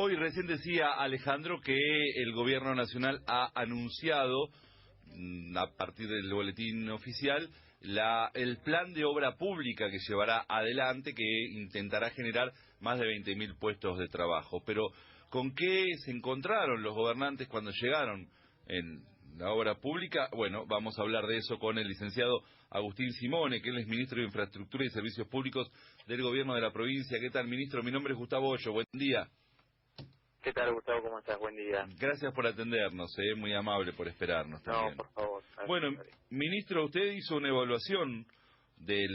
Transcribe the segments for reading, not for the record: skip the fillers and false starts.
Hoy recién decía Alejandro que el gobierno nacional ha anunciado, a partir del boletín oficial, el plan de obra pública que llevará adelante, que intentará generar más de 20.000 puestos de trabajo. Pero, ¿con qué se encontraron los gobernantes cuando llegaron en la obra pública? Bueno, vamos a hablar de eso con el licenciado Agustín Simone, que él es ministro de Infraestructura y Servicios Públicos del gobierno de la provincia. ¿Qué tal, ministro? Mi nombre es Gustavo Hoyo. Buen día. ¿Qué tal, Gustavo? ¿Cómo estás? Buen día. Gracias por atendernos, muy amable por esperarnos No, también. por favor. Bueno, ministro, usted hizo una evaluación de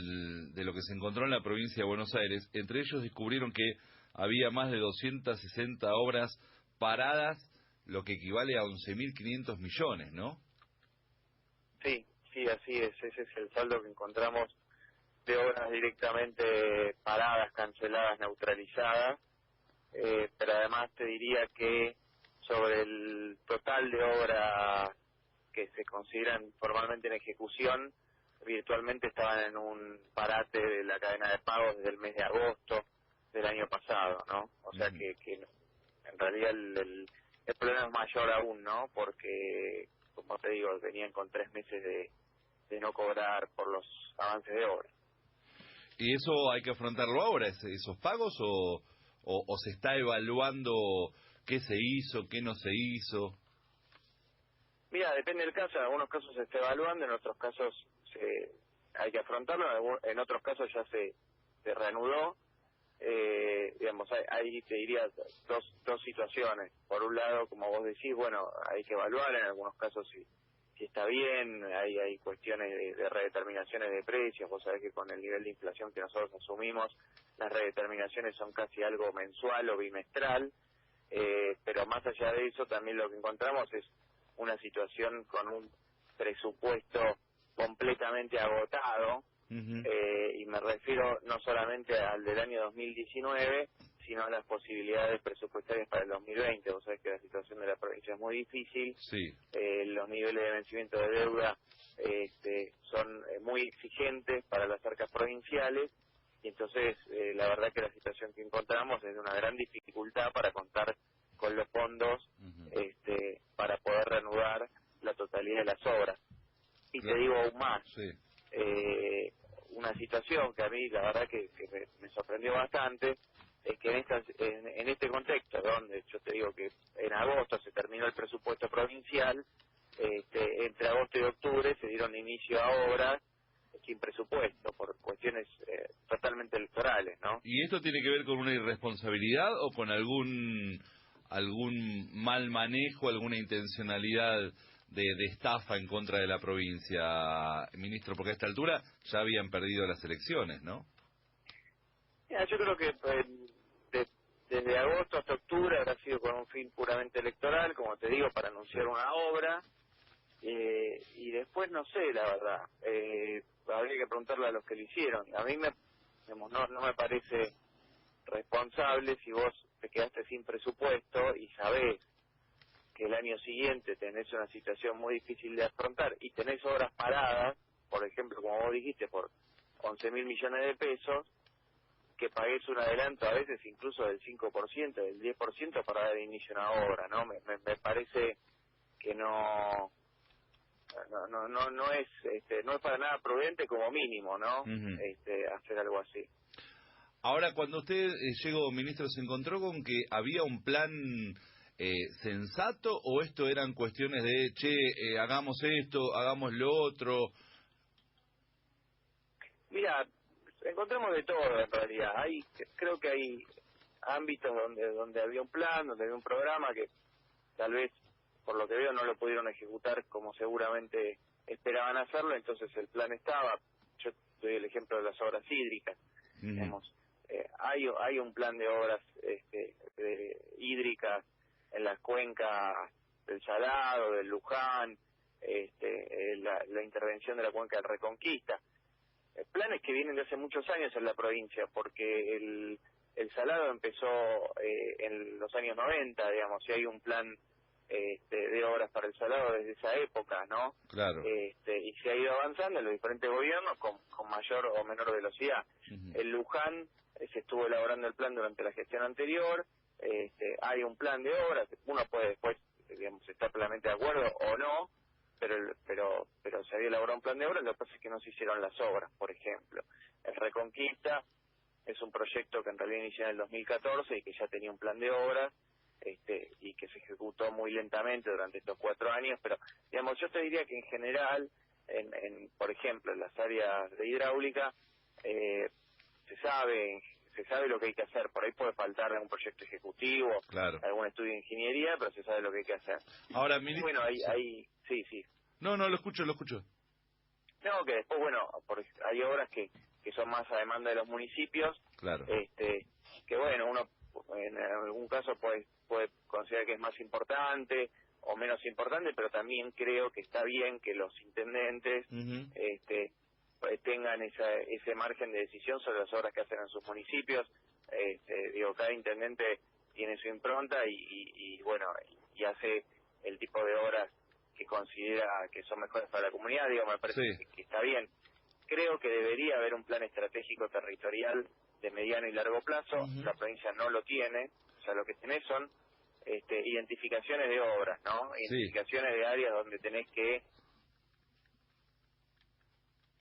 lo que se encontró en la provincia de Buenos Aires. Entre ellos descubrieron que había más de 260 obras paradas, lo que equivale a 11.500 millones, ¿no? Sí, así es. Ese es el saldo que encontramos de obras directamente paradas, canceladas, neutralizadas. Pero además te diría que sobre el total de obras que se consideran formalmente en ejecución, virtualmente estaban en un parate de la cadena de pagos desde el mes de agosto del año pasado, ¿no? O sea que en realidad el problema es mayor aún, ¿no? Porque, como te digo, venían con 3 meses de no cobrar por los avances de obra. ¿Y eso hay que afrontarlo ahora, esos pagos, o se está evaluando qué se hizo, qué no se hizo? Mira, depende del caso. En algunos casos se está evaluando, en otros casos hay que afrontarlo, en otros casos ya se reanudó. Digamos, hay te diría dos situaciones. Por un lado, como vos decís, bueno, hay que evaluar en algunos casos si está bien. Hay cuestiones de redeterminaciones de precios. Vos sabés que con el nivel de inflación que nosotros asumimos, las redeterminaciones son casi algo mensual o bimestral. Pero más allá de eso, también lo que encontramos es una situación con un presupuesto completamente agotado. Y me refiero no solamente al del año 2019, sino a las posibilidades presupuestarias para el 2020. Vos sabés que la situación de la provincia es muy difícil. Sí. Los niveles de vencimiento de deuda son muy exigentes para las arcas provinciales, y entonces la verdad que la situación que encontramos es de una gran dificultad para contar con los fondos para poder reanudar la totalidad de las obras. Y te digo aún más, una situación que a mí la verdad que me sorprendió bastante, es que en este contexto, donde yo te digo que en agosto se terminó el presupuesto provincial, entre agosto y octubre se dieron inicio a obras sin presupuesto, por cuestiones totalmente electorales, ¿no? ¿Y esto tiene que ver con una irresponsabilidad o con algún mal manejo, alguna intencionalidad de estafa en contra de la provincia, ministro? Porque a esta altura ya habían perdido las elecciones, ¿no? Mira, yo creo que desde agosto hasta octubre habrá sido con un fin puramente electoral, como te digo, para anunciar una obra, y después no sé, la verdad, habría que preguntarle a los que lo hicieron. A mí no me parece responsable si vos te quedaste sin presupuesto y sabés que el año siguiente tenés una situación muy difícil de afrontar y tenés obras paradas, por ejemplo, como vos dijiste, por 11.000 millones de pesos, que pagues un adelanto a veces incluso del 5%, del 10% para dar inicio a una obra, ¿no? Me parece que no es para nada prudente, como mínimo, ¿no? Hacer algo así. Ahora, cuando usted llegó, ministro, ¿se encontró con que había un plan sensato, o esto eran cuestiones de, hagamos esto, hagamos lo otro? Mira, encontramos de todo en realidad. Creo que hay ámbitos donde había un plan, donde había un programa que tal vez, por lo que veo, no lo pudieron ejecutar como seguramente esperaban hacerlo. Entonces el plan estaba. Yo doy el ejemplo de las obras hídricas. Digamos, hay un plan de obras hídricas en las cuencas del Salado, del Luján, la intervención de la cuenca del Reconquista. Planes que vienen de hace muchos años en la provincia, porque el Salado empezó en los años 90, digamos, y hay un plan de obras para el Salado desde esa época, ¿no? Claro. Y se ha ido avanzando en los diferentes gobiernos con mayor o menor velocidad. El Luján se estuvo elaborando el plan durante la gestión anterior, hay un plan de obras, uno puede después, digamos, estar plenamente de acuerdo o no, pero se había elaborado un plan de obras, lo que pasa es que no se hicieron las obras, por ejemplo. El Reconquista es un proyecto que en realidad inició en el 2014 y que ya tenía un plan de obras, y que se ejecutó muy lentamente durante estos 4 años, pero digamos, yo te diría que en general, por ejemplo, en las áreas de hidráulica, se sabe lo que hay que hacer. Por ahí puede faltar algún proyecto ejecutivo, Claro. algún estudio de ingeniería, pero se sabe lo que hay que hacer. Ahora, Bueno, sí. No, lo escucho. No, que después, bueno, hay obras que son más a demanda de los municipios, Claro. que bueno, uno en algún caso puede considerar que es más importante o menos importante, pero también creo que está bien que los intendentes tengan ese margen de decisión sobre las obras que hacen en sus municipios. Digo, cada intendente tiene su impronta y bueno, y hace el tipo de obras que considera que son mejores para la comunidad. Digo, me parece que está bien. Creo que debería haber un plan estratégico territorial de mediano y largo plazo. La provincia no lo tiene. O sea, lo que tenés son identificaciones de obras, ¿no? Identificaciones de áreas donde tenés que...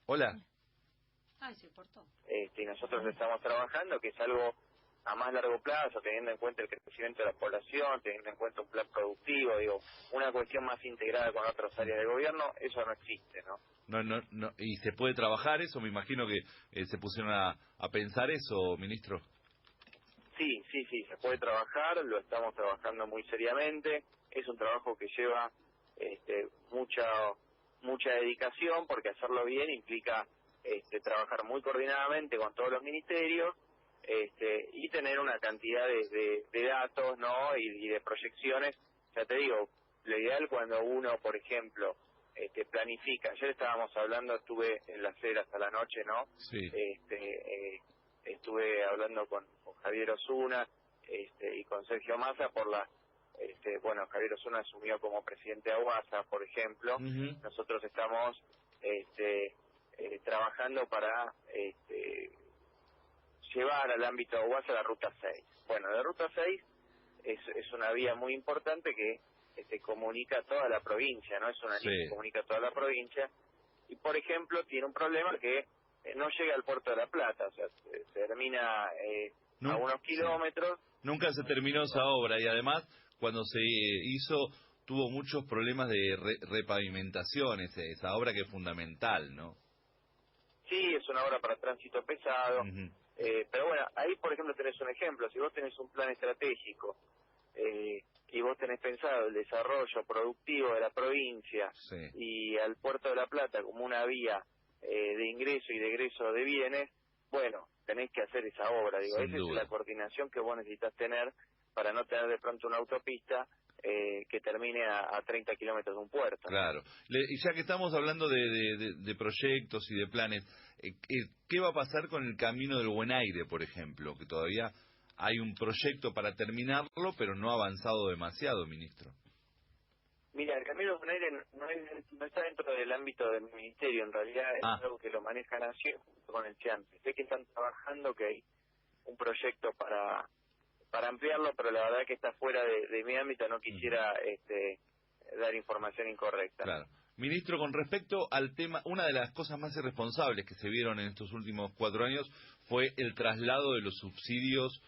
Hola. Ay, se cortó. Y nosotros estamos trabajando, que es algo a más largo plazo, teniendo en cuenta el crecimiento de la población, teniendo en cuenta un plan productivo, digo, una cuestión más integrada con otras áreas de gobierno, eso no existe, ¿no? No, y se puede trabajar eso, me imagino que se pusieron a pensar eso, ministro. Sí, se puede trabajar, lo estamos trabajando muy seriamente, es un trabajo que lleva mucha dedicación, porque hacerlo bien implica trabajar muy coordinadamente con todos los ministerios, y tener una cantidad de datos, ¿no? Y de proyecciones. Ya te digo, lo ideal cuando uno, por ejemplo, planifica. Ayer estábamos hablando, estuve en las ceras hasta la noche, ¿no? Sí. Estuve hablando con Javier Osuna y con Sergio Massa por bueno, Javier Osuna asumió como presidente de Aguasa, por ejemplo. Nosotros estamos trabajando para llevar al ámbito de Aguasa la Ruta 6. Bueno, la Ruta 6 es una vía muy importante que comunica toda la provincia, ¿no? Es una línea que comunica toda la provincia y, por ejemplo, tiene un problema que no llega al Puerto de la Plata, o sea, se termina a unos kilómetros. Nunca se terminó esa obra y además, cuando se hizo, tuvo muchos problemas de repavimentación, esa obra que es fundamental, ¿no? Sí, es una obra para tránsito pesado, pero bueno, ahí, por ejemplo, tenés un ejemplo. Si vos tenés un plan estratégico y vos tenés pensado el desarrollo productivo de la provincia y al Puerto de la Plata como una vía de ingreso y de egreso de bienes, bueno, tenés que hacer esa obra. Digo, esa es la coordinación que vos necesitas tener para no tener de pronto una autopista que termine a 30 kilómetros de un puerto. Claro. Y ya que estamos hablando de proyectos y de planes, ¿qué va a pasar con el Camino del Buen Aire, por ejemplo? Que todavía hay un proyecto para terminarlo, pero no ha avanzado demasiado, ministro. Mira, el Camino del Buen Aire no está dentro del ámbito del ministerio, en realidad es algo que lo maneja Nación junto con el CIANTE. Sé que están trabajando, que hay un proyecto para ampliarlo, pero la verdad que está fuera de mi ámbito, no quisiera dar información incorrecta. Claro. Ministro, con respecto al tema, una de las cosas más irresponsables que se vieron en estos últimos 4 años fue el traslado de los subsidios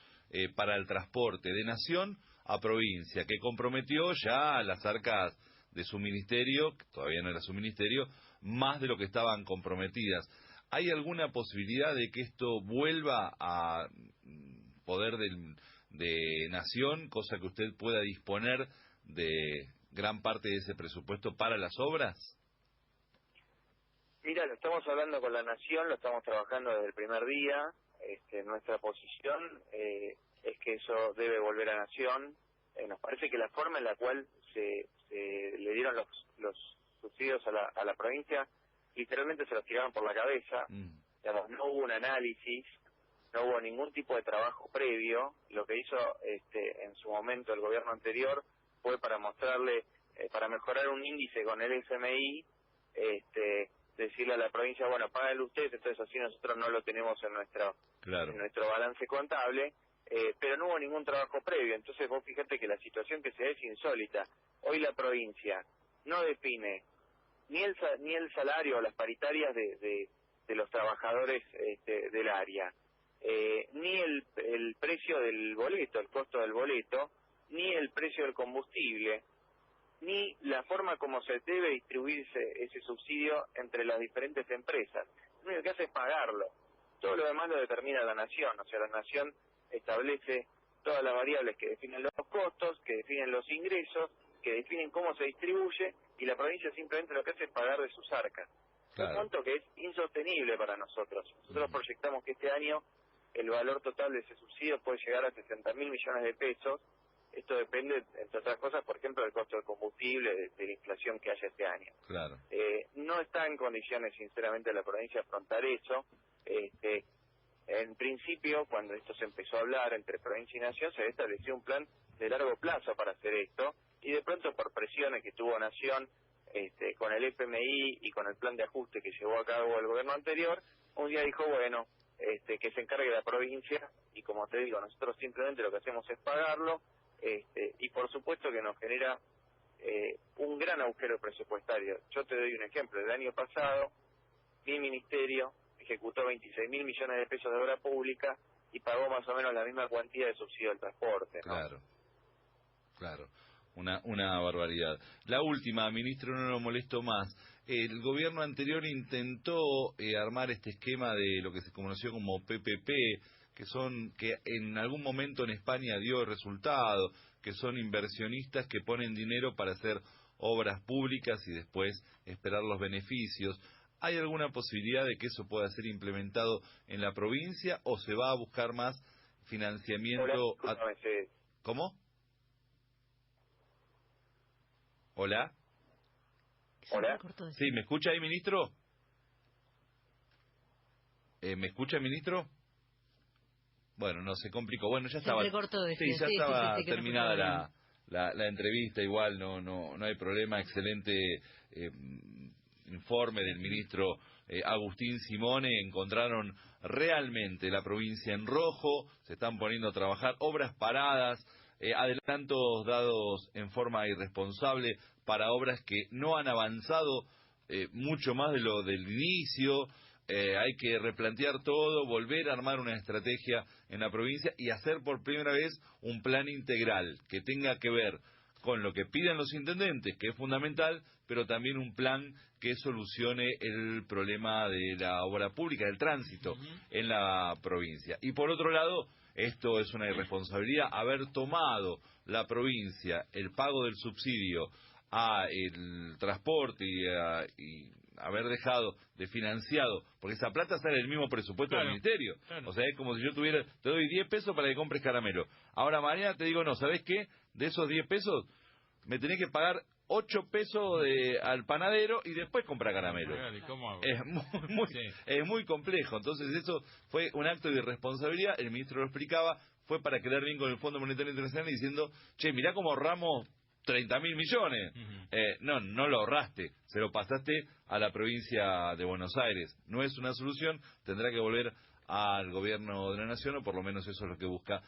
para el transporte de nación a provincia, que comprometió ya las arcas de su ministerio, que todavía no era su ministerio, más de lo que estaban comprometidas. ¿Hay alguna posibilidad de que esto vuelva a poder de nación, cosa que usted pueda disponer de gran parte de ese presupuesto para las obras? Mira, lo estamos hablando con la Nación, lo estamos trabajando desde el primer día. Nuestra posición es que eso debe volver a Nación. Nos parece que la forma en la cual se le dieron los subsidios a la provincia, literalmente se los tiraban por la cabeza. Digamos, no hubo un análisis, no hubo ningún tipo de trabajo previo. Lo que hizo en su momento el gobierno anterior fue para mostrarle, para mejorar un índice con el FMI, decirle a la provincia, bueno, páganlo ustedes, entonces así nosotros no lo tenemos en nuestro balance contable. pero no hubo ningún trabajo previo. Entonces vos fíjate que la situación que se da es insólita. Hoy la provincia no define ni el salario o las paritarias de los trabajadores del área, ni el precio del boleto, el costo del boleto, ni el precio del combustible, ni la forma como se debe distribuirse ese subsidio entre las diferentes empresas. Lo único que hace es pagarlo. Todo lo demás lo determina la nación, o sea, la nación establece todas las variables que definen los costos, que definen los ingresos, que definen cómo se distribuye, y la provincia simplemente lo que hace es pagar de sus arcas. Claro. Un monto que es insostenible para nosotros. Nosotros proyectamos que este año el valor total de ese subsidio puede llegar a 60.000 millones de pesos. Esto depende, entre otras cosas, por ejemplo, del costo del combustible, de la inflación que haya este año. Claro. No está en condiciones, sinceramente, la provincia de afrontar eso. En principio, cuando esto se empezó a hablar entre provincia y nación, se estableció un plan de largo plazo para hacer esto, y de pronto, por presiones que tuvo Nación con el FMI y con el plan de ajuste que llevó a cabo el gobierno anterior, un día dijo, bueno, que se encargue la provincia, y como te digo, nosotros simplemente lo que hacemos es pagarlo, y por supuesto que nos genera un gran agujero presupuestario. Yo te doy un ejemplo. El año pasado, mi ministerio ejecutó 26.000 millones de pesos de obra pública y pagó más o menos la misma cuantía de subsidio del transporte, ¿no? Claro. Una barbaridad. La última, ministro, no lo molesto más. El gobierno anterior intentó armar este esquema de lo que se conoció como PPP, que en algún momento en España dio resultado, que son inversionistas que ponen dinero para hacer obras públicas y después esperar los beneficios. ¿Hay alguna posibilidad de que eso pueda ser implementado en la provincia o se va a buscar más financiamiento? ¿Cómo? ¿Hola? ¿Hola? Sí, ¿me escucha ahí, ministro? ¿Me escucha, ministro? Bueno, no, se complicó. Bueno, ya estaba. Sí, terminada la entrevista, igual no hay problema. Excelente informe del ministro Agustín Simone. Encontraron realmente la provincia en rojo, se están poniendo a trabajar, obras paradas, adelantos dados en forma irresponsable para obras que no han avanzado mucho más de lo del inicio. Hay que replantear todo, volver a armar una estrategia en la provincia y hacer por primera vez un plan integral que tenga que ver con lo que piden los intendentes, que es fundamental, pero también un plan que solucione el problema de la obra pública, del tránsito en la provincia. Y por otro lado, esto es una irresponsabilidad, haber tomado la provincia el pago del subsidio a el transporte y haber dejado de financiado, porque esa plata sale del mismo presupuesto del ministerio. Claro. O sea, es como si yo te doy 10 pesos para que compres caramelo. Ahora mañana te digo, no, ¿sabés qué? De esos 10 pesos me tenés que pagar 8 pesos al panadero y después comprar caramelo. ¿Cómo hago? Es muy complejo. Entonces eso fue un acto de irresponsabilidad. El ministro lo explicaba, fue para quedar bien con el Fondo Monetario Internacional diciendo, che, mirá cómo ahorramos 30.000 millones. No lo ahorraste, se lo pasaste a la provincia de Buenos Aires. No es una solución, tendrá que volver al gobierno de la nación, o por lo menos eso es lo que busca.